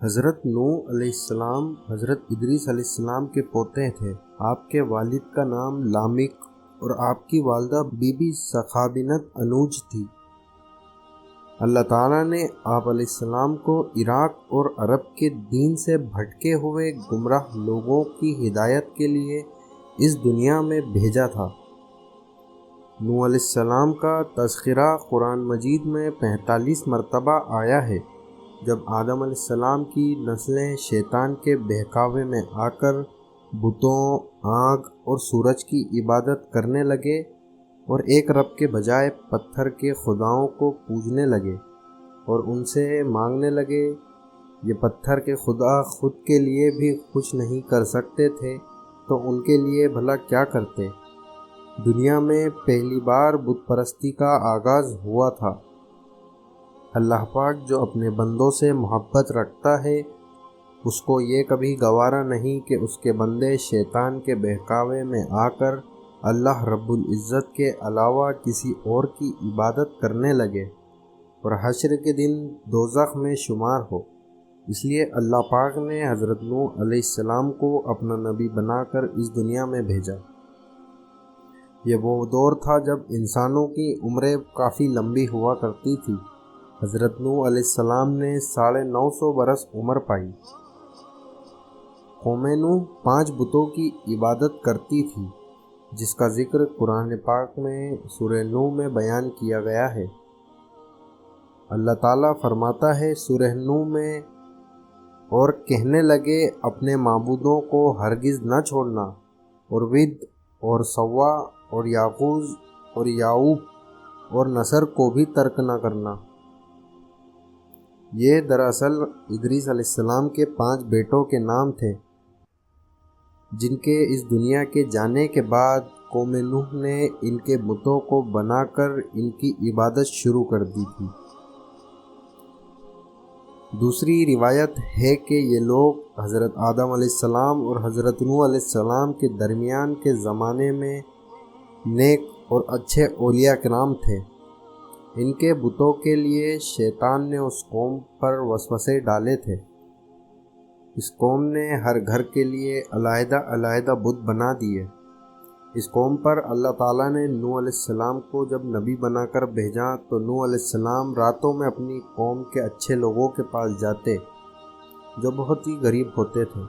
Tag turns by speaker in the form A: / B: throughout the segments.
A: حضرت نوح علیہ السلام حضرت ادریس علیہ السلام کے پوتے تھے۔ آپ کے والد کا نام لامک اور آپ کی والدہ بی بی سخا بنت انوج تھی۔ اللہ تعالیٰ نے آپ علیہ السلام کو عراق اور عرب کے دین سے بھٹکے ہوئے گمراہ لوگوں کی ہدایت کے لیے اس دنیا میں بھیجا تھا۔ نوح علیہ السلام کا تذکرہ قرآن مجید میں 45 مرتبہ آیا ہے۔ جب آدم علیہ السلام کی نسلیں شیطان کے بہکاوے میں آ کر بتوں، آگ اور سورج کی عبادت کرنے لگے اور ایک رب کے بجائے پتھر کے خداؤں کو پوجنے لگے اور ان سے مانگنے لگے، یہ پتھر کے خدا خود کے لیے بھی کچھ نہیں کر سکتے تھے تو ان کے لیے بھلا کیا کرتے۔ دنیا میں پہلی بار بت پرستی کا آغاز ہوا تھا۔ اللہ پاک جو اپنے بندوں سے محبت رکھتا ہے، اس کو یہ کبھی گوارا نہیں کہ اس کے بندے شیطان کے بہکاوے میں آ کر اللہ رب العزت کے علاوہ کسی اور کی عبادت کرنے لگے اور حشر کے دن دوزخ میں شمار ہو۔ اس لیے اللہ پاک نے حضرت نوح علیہ السلام کو اپنا نبی بنا کر اس دنیا میں بھیجا۔ یہ وہ دور تھا جب انسانوں کی عمریں کافی لمبی ہوا کرتی تھی۔ حضرت نوح علیہ السلام نے 950 برس عمر پائی۔ قوم نوح 5 بتوں کی عبادت کرتی تھی، جس کا ذکر قرآن پاک میں سورہ نوح میں بیان کیا گیا ہے۔ اللہ تعالیٰ فرماتا ہے سورہ نوح میں، اور کہنے لگے اپنے معبودوں کو ہرگز نہ چھوڑنا، اور ود اور سوا اور یاغوث اور یعوق اور نصر کو بھی ترک نہ کرنا۔ یہ دراصل ادریس علیہ السلام کے 5 بیٹوں کے نام تھے، جن کے اس دنیا کے جانے کے بعد قوم نوح نے ان کے بتوں کو بنا کر ان کی عبادت شروع کر دی تھی۔ دوسری روایت ہے کہ یہ لوگ حضرت آدم علیہ السلام اور حضرت نوح علیہ السلام کے درمیان کے زمانے میں نیک اور اچھے اولیاء کرام تھے۔ ان کے بتوں کے لیے شیطان نے اس قوم پر وسوسے ڈالے تھے۔ اس قوم نے ہر گھر کے لیے علیحدہ علیحدہ بت بنا دیے۔ اس قوم پر اللہ تعالیٰ نے نوح علیہ السلام کو جب نبی بنا کر بھیجا تو نوح علیہ السلام راتوں میں اپنی قوم کے اچھے لوگوں کے پاس جاتے، جو بہت ہی غریب ہوتے تھے۔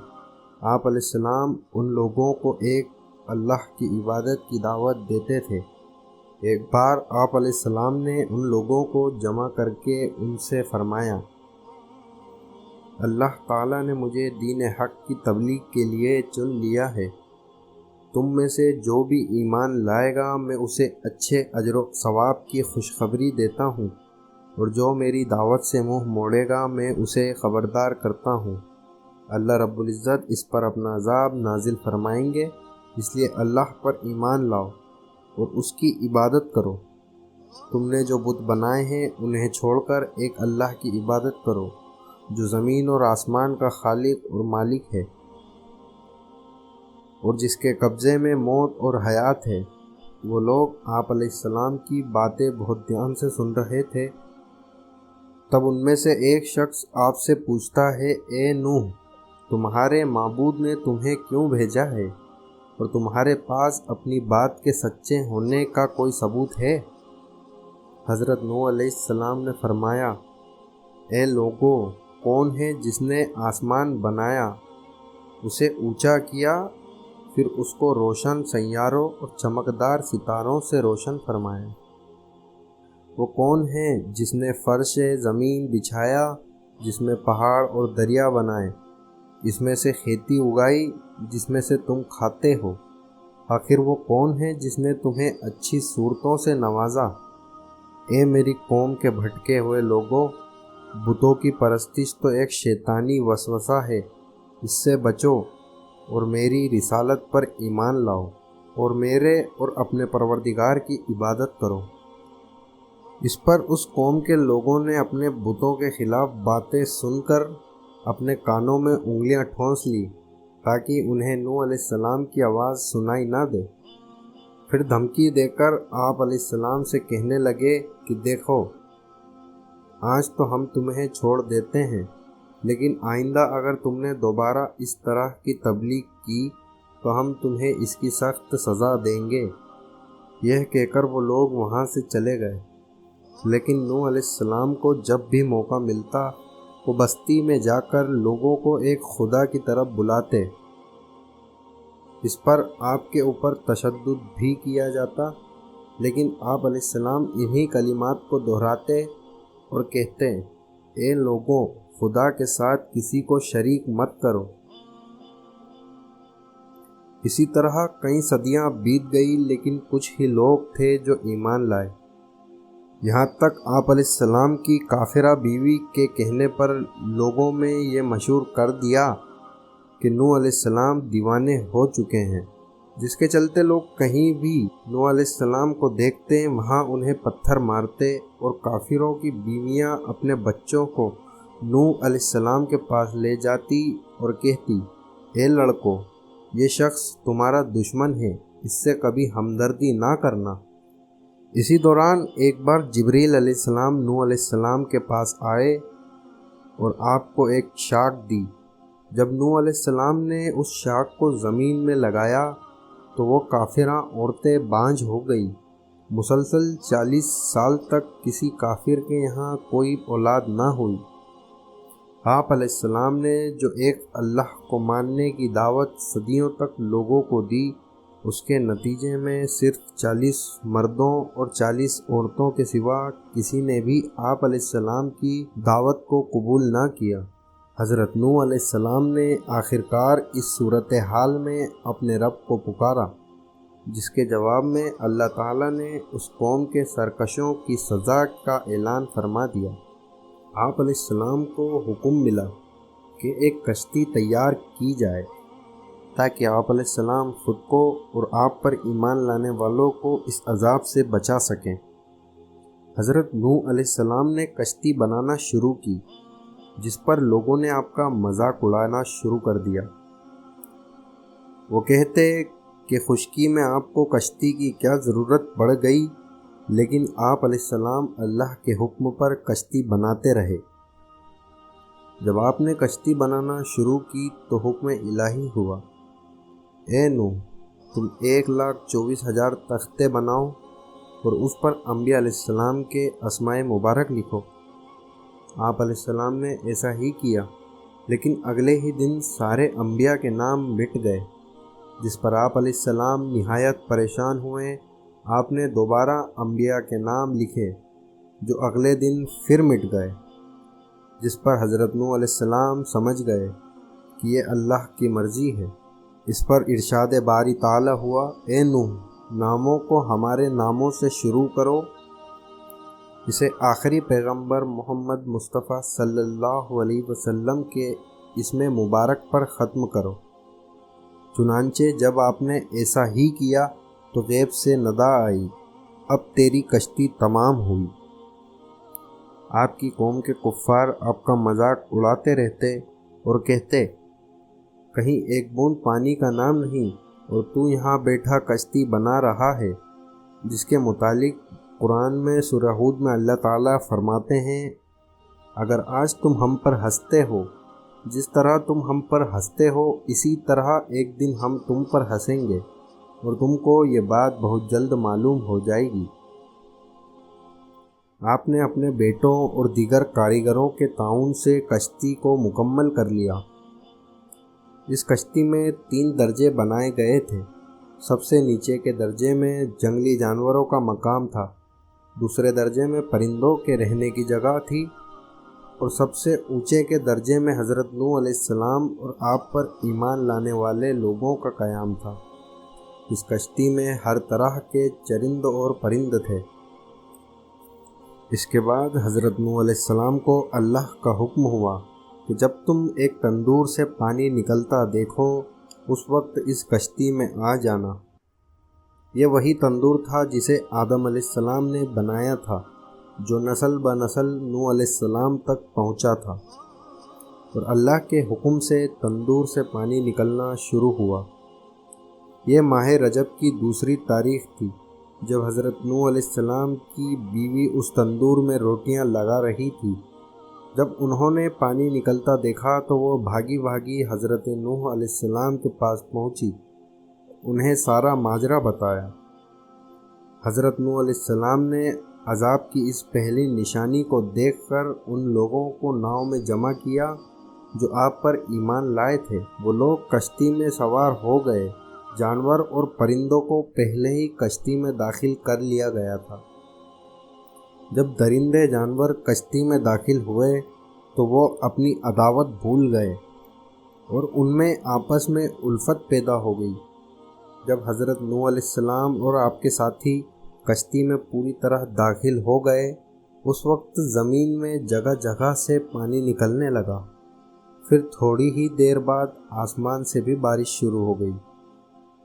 A: آپ علیہ السلام ان لوگوں کو ایک اللہ کی عبادت کی دعوت دیتے تھے۔ ایک بار آپ علیہ السلام نے ان لوگوں کو جمع کر کے ان سے فرمایا، اللہ تعالیٰ نے مجھے دین حق کی تبلیغ کے لیے چن لیا ہے۔ تم میں سے جو بھی ایمان لائے گا میں اسے اچھے اجر و ثواب کی خوشخبری دیتا ہوں، اور جو میری دعوت سے منہ موڑے گا میں اسے خبردار کرتا ہوں۔ اللہ رب العزت اس پر اپنا عذاب نازل فرمائیں گے، اس لیے اللہ پر ایمان لاؤ اور اس کی عبادت کرو۔ تم نے جو بت بنائے ہیں انہیں چھوڑ کر ایک اللہ کی عبادت کرو، جو زمین اور آسمان کا خالق اور مالک ہے، اور جس کے قبضے میں موت اور حیات ہے۔ وہ لوگ آپ علیہ السلام کی باتیں بہت دھیان سے سن رہے تھے۔ تب ان میں سے ایک شخص آپ سے پوچھتا ہے، اے نوح، تمہارے معبود نے تمہیں کیوں بھیجا ہے، اور تمہارے پاس اپنی بات کے سچے ہونے کا کوئی ثبوت ہے؟ حضرت نوح علیہ السلام نے فرمایا، اے لوگو، کون ہے جس نے آسمان بنایا، اسے اونچا کیا، پھر اس کو روشن سیاروں اور چمکدار ستاروں سے روشن فرمایا؟ وہ کون ہے جس نے فرش زمین بچھایا، جس میں پہاڑ اور دریا بنائے، اس میں سے کھیتی اگائی جس میں سے تم کھاتے ہو؟ آخر وہ کون ہے جس نے تمہیں اچھی صورتوں سے نوازا؟ اے میری قوم کے بھٹکے ہوئے لوگوں، بتوں کی پرستش تو ایک شیطانی وسوسہ ہے، اس سے بچو اور میری رسالت پر ایمان لاؤ اور میرے اور اپنے پروردگار کی عبادت کرو۔ اس پر اس قوم کے لوگوں نے اپنے بتوں کے خلاف باتیں سن کر اپنے کانوں میں انگلیاں ٹھونس لی تاکہ انہیں نوح علیہ السلام کی آواز سنائی نہ دے۔ پھر دھمکی دے کر آپ علیہ السلام سے کہنے لگے کہ دیکھو، آج تو ہم تمہیں چھوڑ دیتے ہیں، لیکن آئندہ اگر تم نے دوبارہ اس طرح کی تبلیغ کی تو ہم تمہیں اس کی سخت سزا دیں گے۔ یہ کہہ کر وہ لوگ وہاں سے چلے گئے۔ لیکن نوح علیہ السلام کو جب بھی موقع ملتا وہ بستی میں جا کر لوگوں کو ایک خدا کی طرف بلاتے۔ اس پر آپ کے اوپر تشدد بھی کیا جاتا، لیکن آپ علیہ السلام انہی کلمات کو دہراتے اور کہتے، اے لوگوں، خدا کے ساتھ کسی کو شریک مت کرو۔ اسی طرح کئی صدیاں بیت گئی، لیکن کچھ ہی لوگ تھے جو ایمان لائے۔ یہاں تک آپ علیہ السلام کی کافرہ بیوی کے کہنے پر لوگوں میں یہ مشہور کر دیا کہ نوح علیہ السلام دیوانے ہو چکے ہیں، جس کے چلتے لوگ کہیں بھی نوح علیہ السلام کو دیکھتے وہاں انہیں پتھر مارتے، اور کافروں کی بیویاں اپنے بچوں کو نوح علیہ السلام کے پاس لے جاتی اور کہتی، اے لڑکو، یہ شخص تمہارا دشمن ہے، اس سے کبھی ہمدردی نہ کرنا۔ اسی دوران ایک بار جبریل علیہ السلام نوح علیہ السلام کے پاس آئے اور آپ کو ایک شاخ دی۔ جب نوح علیہ السلام نے اس شاخ کو زمین میں لگایا تو وہ کافرہ عورتیں بانجھ ہو گئی۔ مسلسل 40 سال تک کسی کافر کے یہاں کوئی اولاد نہ ہوئی۔ آپ علیہ السلام نے جو ایک اللہ کو ماننے کی دعوت صدیوں تک لوگوں کو دی، اس کے نتیجے میں صرف 40 مردوں اور 40 عورتوں کے سوا کسی نے بھی آپ علیہ السلام کی دعوت کو قبول نہ کیا۔ حضرت نوح علیہ السلام نے آخرکار اس صورتحال میں اپنے رب کو پکارا، جس کے جواب میں اللہ تعالیٰ نے اس قوم کے سرکشوں کی سزا کا اعلان فرما دیا۔ آپ علیہ السلام کو حکم ملا کہ ایک کشتی تیار کی جائے تاکہ آپ علیہ السلام خود کو اور آپ پر ایمان لانے والوں کو اس عذاب سے بچا سکیں۔ حضرت نوح علیہ السلام نے کشتی بنانا شروع کی، جس پر لوگوں نے آپ کا مذاق اڑانا شروع کر دیا۔ وہ کہتے کہ خشکی میں آپ کو کشتی کی کیا ضرورت پڑ گئی، لیکن آپ علیہ السلام اللہ کے حکم پر کشتی بناتے رہے۔ جب آپ نے کشتی بنانا شروع کی تو حکم الہی ہوا، اے نوح، تم 1,24,000 تختے بناؤ اور اس پر انبیاء علیہ السلام کے اسماء مبارک لکھو۔ آپ علیہ السلام نے ایسا ہی کیا، لیکن اگلے ہی دن سارے انبیاء کے نام مٹ گئے، جس پر آپ علیہ السلام نہایت پریشان ہوئے۔ آپ نے دوبارہ انبیاء کے نام لکھے جو اگلے دن پھر مٹ گئے، جس پر حضرت نوح علیہ السلام سمجھ گئے کہ یہ اللہ کی مرضی ہے۔ اس پر ارشاد باری تعالیٰ ہوا، اے نوح، ناموں کو ہمارے ناموں سے شروع کرو، اسے آخری پیغمبر محمد مصطفیٰ صلی اللہ علیہ وسلم کے اسم مبارک پر ختم کرو۔ چنانچہ جب آپ نے ایسا ہی کیا تو غیب سے ندا آئی، اب تیری کشتی تمام ہوئی۔ آپ کی قوم کے کفار آپ کا مذاق اڑاتے رہتے اور کہتے، کہیں ایک بوند پانی کا نام نہیں اور تو یہاں بیٹھا کشتی بنا رہا ہے، جس کے متعلق قرآن میں سورہ ہود میں اللہ تعالیٰ فرماتے ہیں، اگر آج تم ہم پر ہنستے ہو، جس طرح تم ہم پر ہنستے ہو، اسی طرح ایک دن ہم تم پر ہنسیں گے اور تم کو یہ بات بہت جلد معلوم ہو جائے گی۔ آپ نے اپنے بیٹوں اور دیگر کاریگروں کے تعاون سے کشتی کو مکمل کر لیا۔ اس کشتی میں 3 درجے بنائے گئے تھے۔ سب سے نیچے کے درجے میں جنگلی جانوروں کا مقام تھا، دوسرے درجے میں پرندوں کے رہنے کی جگہ تھی، اور سب سے اونچے کے درجے میں حضرت نوح علیہ السلام اور آپ پر ایمان لانے والے لوگوں کا قیام تھا۔ اس کشتی میں ہر طرح کے چرند اور پرند تھے۔ اس کے بعد حضرت نوح علیہ السلام کو اللہ کا حکم ہوا کہ جب تم ایک تندور سے پانی نکلتا دیکھو، اس وقت اس کشتی میں آ جانا۔ یہ وہی تندور تھا جسے آدم علیہ السلام نے بنایا تھا، جو نسل بہ نسل نوح علیہ السلام تک پہنچا تھا، اور اللہ کے حکم سے تندور سے پانی نکلنا شروع ہوا۔ یہ ماہ رجب کی دوسری تاریخ تھی جب حضرت نوح علیہ السلام کی بیوی اس تندور میں روٹیاں لگا رہی تھی۔ جب انہوں نے پانی نکلتا دیکھا تو وہ بھاگی بھاگی حضرت نوح علیہ السلام کے پاس پہنچی، انہیں سارا ماجرا بتایا۔ حضرت نوح علیہ السلام نے عذاب کی اس پہلی نشانی کو دیکھ کر ان لوگوں کو ناؤ میں جمع کیا جو آپ پر ایمان لائے تھے۔ وہ لوگ کشتی میں سوار ہو گئے۔ جانور اور پرندوں کو پہلے ہی کشتی میں داخل کر لیا گیا تھا۔ جب درندے جانور کشتی میں داخل ہوئے تو وہ اپنی عداوت بھول گئے اور ان میں آپس میں الفت پیدا ہو گئی۔ جب حضرت نوح علیہ السلام اور آپ کے ساتھی کشتی میں پوری طرح داخل ہو گئے، اس وقت زمین میں جگہ جگہ سے پانی نکلنے لگا۔ پھر تھوڑی ہی دیر بعد آسمان سے بھی بارش شروع ہو گئی۔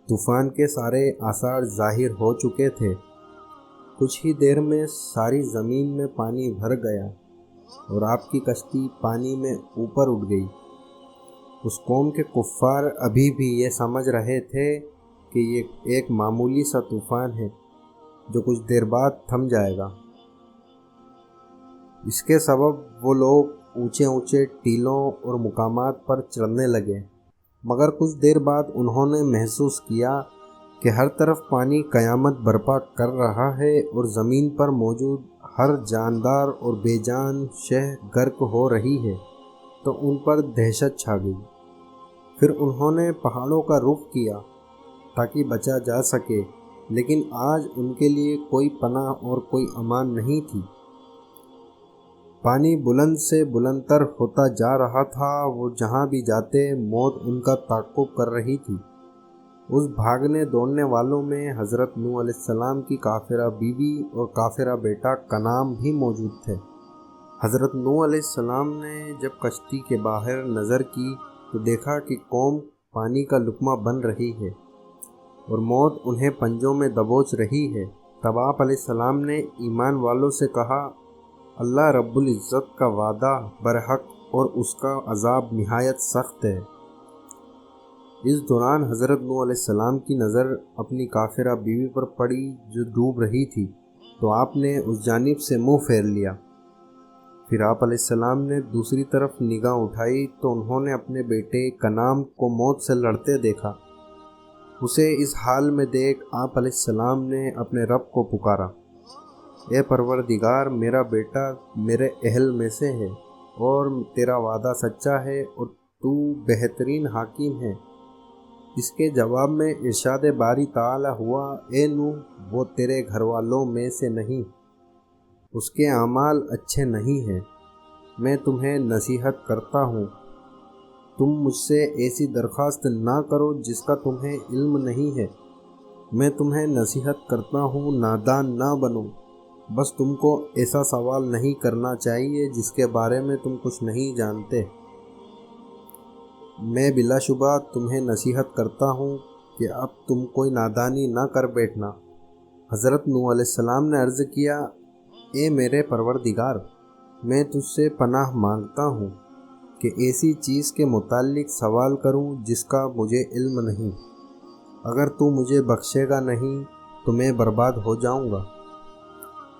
A: طوفان کے سارے آثار ظاہر ہو چکے تھے۔ کچھ ہی دیر میں ساری زمین میں پانی بھر گیا اور آپ کی کشتی پانی میں اوپر اٹھ گئی۔ اس قوم کے کفار ابھی بھی یہ سمجھ رہے تھے کہ یہ ایک معمولی سا طوفان ہے جو کچھ دیر بعد تھم جائے گا۔ اس کے سبب وہ لوگ اونچے اونچے ٹیلوں اور مقامات پر چڑھنے لگے، مگر کچھ دیر بعد انہوں نے محسوس کیا کہ ہر طرف پانی قیامت برپا کر رہا ہے اور زمین پر موجود ہر جاندار اور بے جان شے غرق ہو رہی ہے، تو ان پر دہشت چھا گئی۔ پھر انہوں نے پہاڑوں کا رخ کیا تاکہ بچا جا سکے، لیکن آج ان کے لیے کوئی پناہ اور کوئی امان نہیں تھی۔ پانی بلند سے بلند تر ہوتا جا رہا تھا۔ وہ جہاں بھی جاتے موت ان کا تعاقب کر رہی تھی۔ اس بھاگنے دوڑنے والوں میں حضرت نوح علیہ السلام کی کافرہ بیوی اور کافرہ بیٹا کنعان بھی موجود تھے۔ حضرت نوح علیہ السلام نے جب کشتی کے باہر نظر کی تو دیکھا کہ قوم پانی کا لقمہ بن رہی ہے اور موت انہیں پنجوں میں دبوچ رہی ہے۔ تب آپ علیہ السلام نے ایمان والوں سے کہا، اللہ رب العزت کا وعدہ برحق اور اس کا عذاب نہایت سخت ہے۔ اس دوران حضرت نوح علیہ السلام کی نظر اپنی کافرہ بیوی پر پڑی جو ڈوب رہی تھی، تو آپ نے اس جانب سے منہ پھیر لیا۔ پھر آپ علیہ السلام نے دوسری طرف نگاہ اٹھائی تو انہوں نے اپنے بیٹے کنعان کو موت سے لڑتے دیکھا۔ اسے اس حال میں دیکھ آپ علیہ السلام نے اپنے رب کو پکارا، اے پروردگار، میرا بیٹا میرے اہل میں سے ہے اور تیرا وعدہ سچا ہے اور تو بہترین حاکم ہے۔ اس کے جواب میں ارشاد باری تعالی ہوا، اے نوح، وہ تیرے گھر والوں میں سے نہیں، اس کے اعمال اچھے نہیں ہیں۔ میں تمہیں نصیحت کرتا ہوں، تم مجھ سے ایسی درخواست نہ کرو جس کا تمہیں علم نہیں ہے۔ میں تمہیں نصیحت کرتا ہوں، نادان نہ بنو۔ بس تم کو ایسا سوال نہیں کرنا چاہیے جس کے بارے میں تم کچھ نہیں جانتے۔ میں بلا شبہ تمہیں نصیحت کرتا ہوں کہ اب تم کوئی نادانی نہ کر بیٹھنا۔ حضرت نوح علیہ السلام نے عرض کیا، اے میرے پروردگار، میں تجھ سے پناہ مانگتا ہوں کہ ایسی چیز کے متعلق سوال کروں جس کا مجھے علم نہیں۔ اگر تو مجھے بخشے گا نہیں تو میں برباد ہو جاؤں گا۔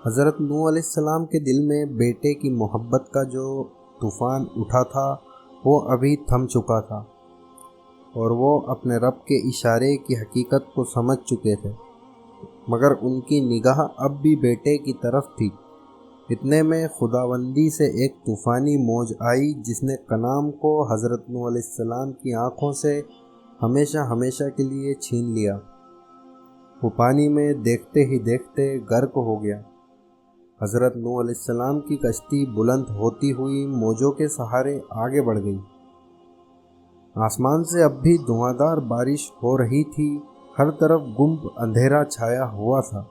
A: حضرت نوح علیہ السلام کے دل میں بیٹے کی محبت کا جو طوفان اٹھا تھا وہ ابھی تھم چکا تھا اور وہ اپنے رب کے اشارے کی حقیقت کو سمجھ چکے تھے، مگر ان کی نگاہ اب بھی بیٹے کی طرف تھی۔ اتنے میں خداوندی سے ایک طوفانی موج آئی جس نے کنعان کو حضرت نوح علیہ السلام کی آنکھوں سے ہمیشہ ہمیشہ کے لیے چھین لیا۔ وہ پانی میں دیکھتے ہی دیکھتے غرق ہو گیا۔ حضرت نوح علیہ السلام کی کشتی بلند ہوتی ہوئی موجوں کے سہارے آگے بڑھ گئی۔ آسمان سے اب بھی دھواں بارش ہو رہی تھی، ہر طرف گم اندھیرا چھایا ہوا تھا۔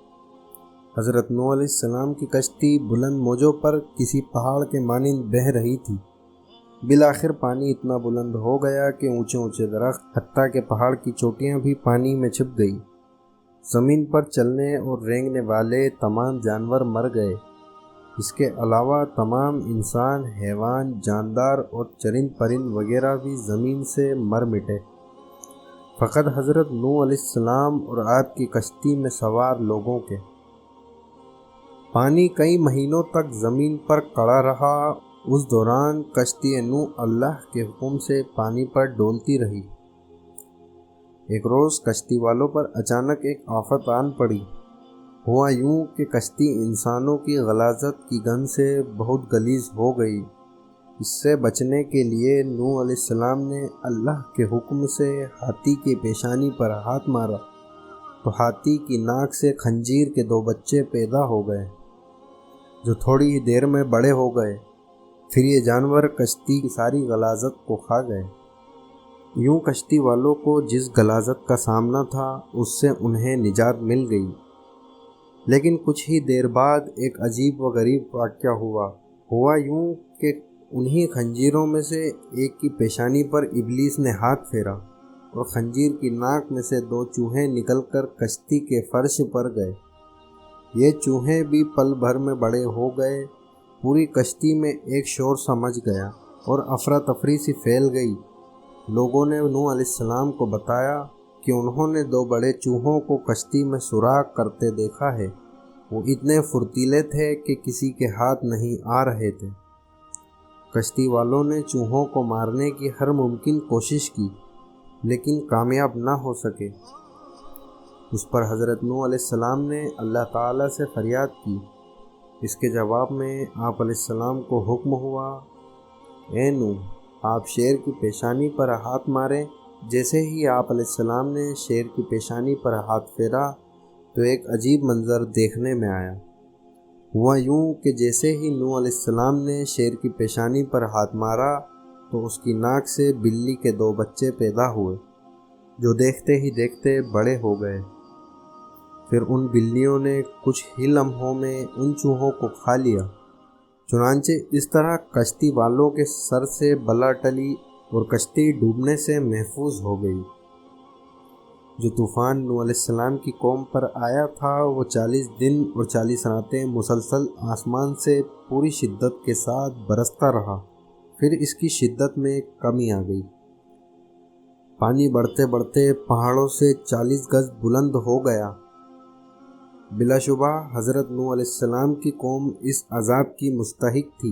A: حضرت نوح علیہ السلام کی کشتی بلند موجوں پر کسی پہاڑ کے مانند بہہ رہی تھی۔ بالآخر پانی اتنا بلند ہو گیا کہ اونچے اونچے درخت، حتیٰ کہ پہاڑ کی چوٹیاں بھی پانی میں چھپ گئی۔ زمین پر چلنے اور رینگنے والے تمام جانور مر گئے۔ اس کے علاوہ تمام انسان، حیوان، جاندار اور چرند پرند وغیرہ بھی زمین سے مر مٹے۔ فقط حضرت نوح علیہ السلام اور آپ کی کشتی میں سوار لوگوں کے۔ پانی کئی مہینوں تک زمین پر کڑا رہا اس دوران کشتی نوح اللہ کے حکم سے پانی پر ڈولتی رہی۔ ایک روز کشتی والوں پر اچانک ایک آفت آن پڑی۔ ہوا یوں کہ کشتی انسانوں کی غلاظت کی گند سے بہت غلیظ ہو گئی۔ اس سے بچنے کے لیے نوح علیہ السلام نے اللہ کے حکم سے ہاتھی کی پیشانی پر ہاتھ مارا تو ہاتھی کی ناک سے خنزیر کے 2 بچے پیدا ہو گئے، جو تھوڑی ہی دیر میں بڑے ہو گئے۔ پھر یہ جانور کشتی کی ساری غلاظت کو کھا گئے۔ یوں کشتی والوں کو جس غلاظت کا سامنا تھا اس سے انہیں نجات مل گئی۔ لیکن کچھ ہی دیر بعد ایک عجیب و غریب واقعہ ہوا یوں کہ انہی خنزیروں میں سے ایک کی پیشانی پر ابلیس نے ہاتھ پھیرا اور خنزیر کی ناک میں سے 2 چوہے نکل کر کشتی کے فرش پر گئے۔ یہ چوہے بھی پل بھر میں بڑے ہو گئے۔ پوری کشتی میں ایک شور سا مچ گیا اور افراتفری سی پھیل گئی۔ لوگوں نے نوح علیہ السلام کو بتایا کہ انہوں نے 2 بڑے چوہوں کو کشتی میں سوراخ کرتے دیکھا ہے۔ وہ اتنے پھرتیلے تھے کہ کسی کے ہاتھ نہیں آ رہے تھے۔ کشتی والوں نے چوہوں کو مارنے کی ہر ممکن کوشش کی لیکن کامیاب نہ ہو سکے۔ اس پر حضرت نوح علیہ السلام نے اللہ تعالیٰ سے فریاد کی۔ اس کے جواب میں آپ علیہ السلام کو حکم ہوا، اے نوح، آپ شیر کی پیشانی پر ہاتھ ماریں۔ جیسے ہی آپ علیہ السلام نے شیر کی پیشانی پر ہاتھ پھیرا تو ایک عجیب منظر دیکھنے میں آیا۔ ہوا یوں کہ جیسے ہی نوح علیہ السلام نے شیر کی پیشانی پر ہاتھ مارا تو اس کی ناک سے بلی کے 2 بچے پیدا ہوئے، جو دیکھتے ہی دیکھتے بڑے ہو گئے۔ پھر ان بلیوں نے کچھ ہی لمحوں میں ان چوہوں کو کھا لیا۔ چنانچہ اس طرح کشتی والوں کے سر سے بلا ٹلی اور کشتی ڈوبنے سے محفوظ ہو گئی۔ جو طوفان نوح علیہ السلام کی قوم پر آیا تھا وہ 40 دن اور 40 راتیں مسلسل آسمان سے پوری شدت کے ساتھ برستا رہا۔ پھر اس کی شدت میں کمی آ گئی۔ پانی بڑھتے بڑھتے پہاڑوں سے 40 گز بلند ہو گیا۔ بلا شبہ حضرت نوح علیہ السلام کی قوم اس عذاب کی مستحق تھی،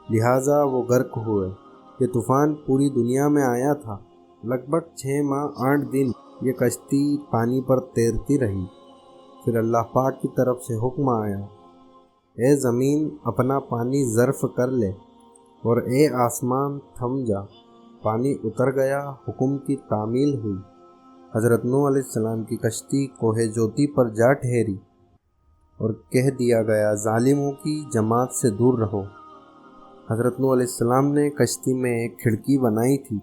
A: لہٰذا وہ غرق ہوئے۔ یہ طوفان پوری دنیا میں آیا تھا۔ لگ بھگ 6 ماہ 8 دن یہ کشتی پانی پر تیرتی رہی۔ پھر اللہ پاک کی طرف سے حکم آیا، اے زمین اپنا پانی ظرف کر لے، اور اے آسمان تھم جا۔ پانی اتر گیا، حکم کی تعمیل ہوئی۔ حضرت نوح علیہ السلام کی کشتی کوہ جوتی پر جا ٹھہری اور کہہ دیا گیا، ظالموں کی جماعت سے دور رہو۔ حضرت نوح علیہ السلام نے کشتی میں ایک کھڑکی بنائی تھی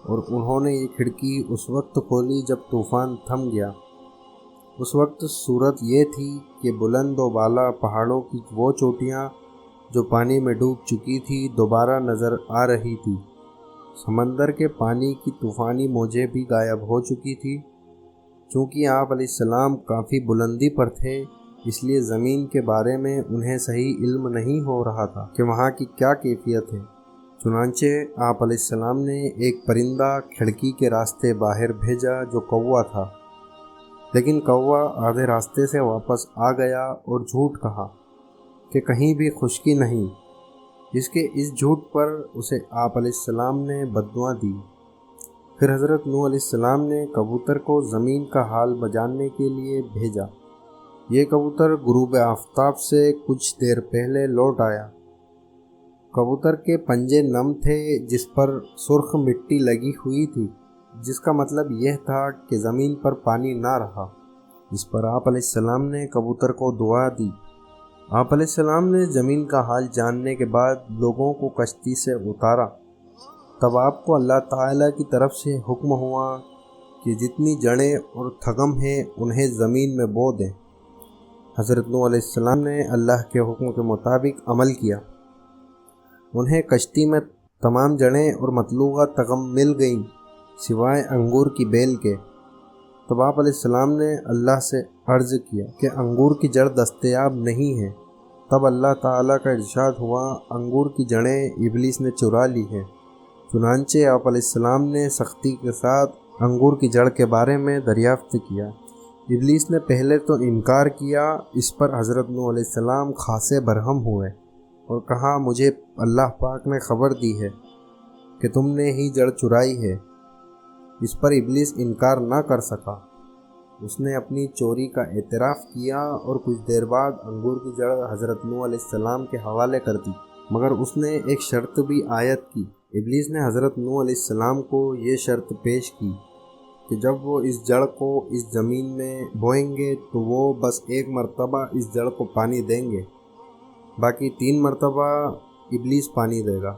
A: اور انہوں نے یہ کھڑکی اس وقت کھولی جب طوفان تھم گیا۔ اس وقت صورت یہ تھی کہ بلند و بالا پہاڑوں کی وہ چوٹیاں جو پانی میں ڈوب چکی تھی دوبارہ نظر آ رہی تھی۔ سمندر کے پانی کی طوفانی موجیں بھی غائب ہو چکی تھی۔ چونکہ آپ علیہ السلام کافی بلندی پر تھے اس لیے زمین کے بارے میں انہیں صحیح علم نہیں ہو رہا تھا کہ وہاں کی کیا کیفیت ہے۔ چنانچہ آپ علیہ السلام نے ایک پرندہ کھڑکی کے راستے باہر بھیجا جو کوا تھا، لیکن کوا آدھے راستے سے واپس آ گیا اور جھوٹ کہا کہ کہیں بھی خشکی نہیں۔ اس جھوٹ پر اسے آپ علیہ السلام نے بددعا دی۔ پھر حضرت نوح علیہ السلام نے کبوتر کو زمین کا حال بجاننے کے لیے بھیجا۔ یہ کبوتر غروب آفتاب سے کچھ دیر پہلے لوٹ آیا۔ کبوتر کے پنجے نم تھے جس پر سرخ مٹی لگی ہوئی تھی، جس کا مطلب یہ تھا کہ زمین پر پانی نہ رہا۔ اس پر آپ علیہ السلام نے کبوتر کو دعا دی۔ آپ علیہ السلام نے زمین کا حال جاننے کے بعد لوگوں کو کشتی سے اتارا۔ تب آپ کو اللہ تعالیٰ کی طرف سے حکم ہوا کہ جتنی جڑیں اور تھگم ہیں انہیں زمین میں بو دیں۔ حضرت نوح علیہ السلام نے اللہ کے حکم کے مطابق عمل کیا۔ انہیں کشتی میں تمام جڑیں اور مطلوبہ تغم مل گئیں سوائے انگور کی بیل کے۔ تب آپ علیہ السلام نے اللہ سے عرض کیا کہ انگور کی جڑ دستیاب نہیں ہے۔ تب اللہ تعالیٰ کا ارشاد ہوا، انگور کی جڑیں ابلیس نے چرا لی ہیں۔ چنانچہ آپ علیہ السلام نے سختی کے ساتھ انگور کی جڑ کے بارے میں دریافت کیا۔ ابلیس نے پہلے تو انکار کیا۔ اس پر حضرت نوح علیہ السلام خاصے برہم ہوئے اور کہا مجھے اللہ پاک نے خبر دی ہے کہ تم نے ہی جڑ چرائی ہے۔ اس پر ابلیس انکار نہ کر سکا۔ اس نے اپنی چوری کا اعتراف کیا اور کچھ دیر بعد انگور کی جڑ حضرت نوح علیہ السلام کے حوالے کر دی، مگر اس نے ایک شرط بھی عائد کی۔ ابلیس نے حضرت نوح علیہ السلام کو یہ شرط پیش کی کہ جب وہ اس جڑ کو اس زمین میں بوئیں گے تو وہ بس ایک مرتبہ اس جڑ کو پانی دیں گے، باقی 3 مرتبہ ابلیس پانی دے گا۔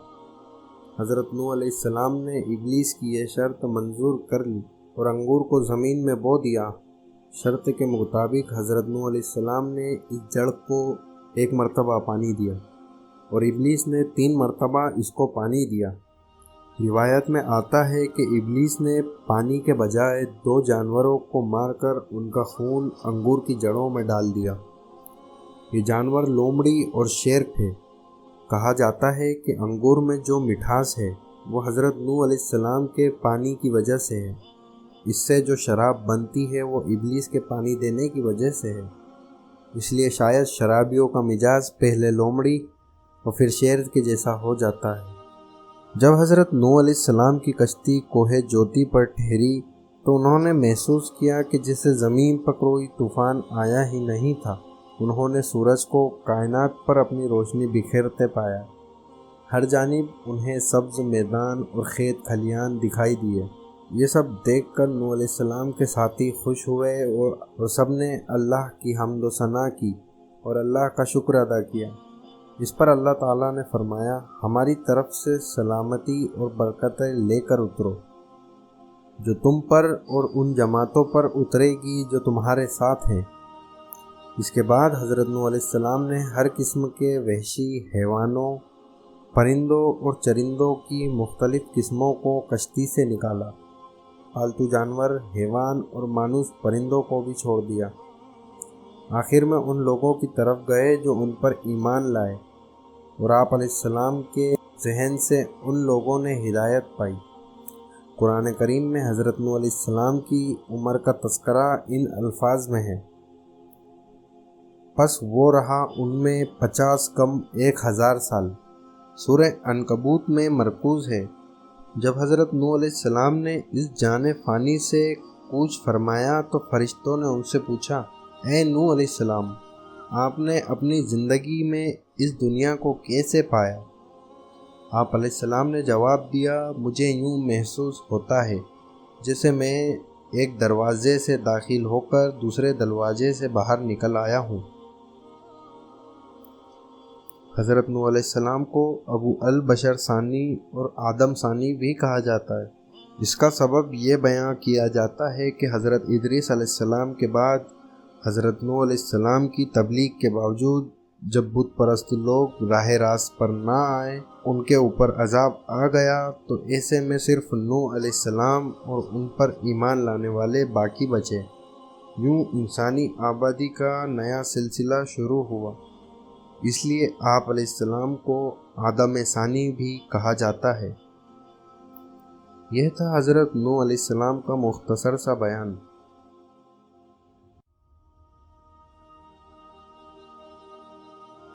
A: حضرت نوح علیہ السلام نے ابلیس کی یہ شرط منظور کر لی اور انگور کو زمین میں بو دیا۔ شرط کے مطابق حضرت نوح علیہ السلام نے اس جڑ کو 1 مرتبہ پانی دیا اور ابلیس نے 3 مرتبہ اس کو پانی دیا۔ روایت میں آتا ہے کہ ابلیس نے پانی کے بجائے 2 جانوروں کو مار کر ان کا خون انگور کی جڑوں میں ڈال دیا۔ یہ جانور لومڑی اور شیر تھے۔ کہا جاتا ہے کہ انگور میں جو مٹھاس ہے وہ حضرت نوح علیہ السلام کے پانی کی وجہ سے ہے۔ اس سے جو شراب بنتی ہے وہ ابلیس کے پانی دینے کی وجہ سے ہے۔ اس لیے شاید شرابیوں کا مزاج پہلے لومڑی اور پھر شیر کے جیسا ہو جاتا ہے۔ جب حضرت نوح علیہ السلام کی کشتی کوہ جوتی پر ٹھہری تو انہوں نے محسوس کیا کہ جسے زمین پر کوئی طوفان آیا ہی نہیں تھا۔ انہوں نے سورج کو کائنات پر اپنی روشنی بکھیرتے پایا۔ ہر جانب انہیں سبز میدان اور کھیت کھلیان دکھائی دیے۔ یہ سب دیکھ کر نوح علیہ السلام کے ساتھی خوش ہوئے اور سب نے اللہ کی حمد و ثنا کی اور اللہ کا شکر ادا کیا۔ اس پر اللہ تعالیٰ نے فرمایا، ہماری طرف سے سلامتی اور برکتیں لے کر اترو جو تم پر اور ان جماعتوں پر اترے گی جو تمہارے ساتھ ہیں۔ اس کے بعد حضرت نوح علیہ السلام نے ہر قسم کے وحشی حیوانوں، پرندوں اور چرندوں کی مختلف قسموں کو کشتی سے نکالا۔ پالتو جانور، حیوان اور مانوس پرندوں کو بھی چھوڑ دیا۔ آخر میں ان لوگوں کی طرف گئے جو ان پر ایمان لائے اور آپ علیہ السلام کے ذہن سے ان لوگوں نے ہدایت پائی۔ قرآن کریم میں حضرت نوح علیہ السلام کی عمر کا تذکرہ ان الفاظ میں ہے، پس وہ رہا ان میں 50 کم 1000 سال۔ سورہ عنکبوت میں مرکوز ہے۔ جب حضرت نوح علیہ السلام نے اس جان فانی سے کوچ فرمایا تو فرشتوں نے ان سے پوچھا، اے نوح علیہ السلام، آپ نے اپنی زندگی میں اس دنیا کو کیسے پایا؟ آپ علیہ السلام نے جواب دیا، مجھے یوں محسوس ہوتا ہے جیسے میں ایک دروازے سے داخل ہو کر دوسرے دروازے سے باہر نکل آیا ہوں۔ حضرت نوح علیہ السلام کو ابو البشر ثانی اور آدم ثانی بھی کہا جاتا ہے۔ اس کا سبب یہ بیان کیا جاتا ہے کہ حضرت ادریس علیہ السلام کے بعد حضرت نوح علیہ السلام کی تبلیغ کے باوجود جب بت پرست لوگ راہ راست پر نہ آئے، ان کے اوپر عذاب آ گیا، تو ایسے میں صرف نوح علیہ السلام اور ان پر ایمان لانے والے باقی بچے۔ یوں انسانی آبادی کا نیا سلسلہ شروع ہوا۔ اس لیے آپ علیہ السلام کو آدم ثانی بھی کہا جاتا ہے۔ یہ تھا حضرت نوح علیہ السلام کا مختصر سا بیان۔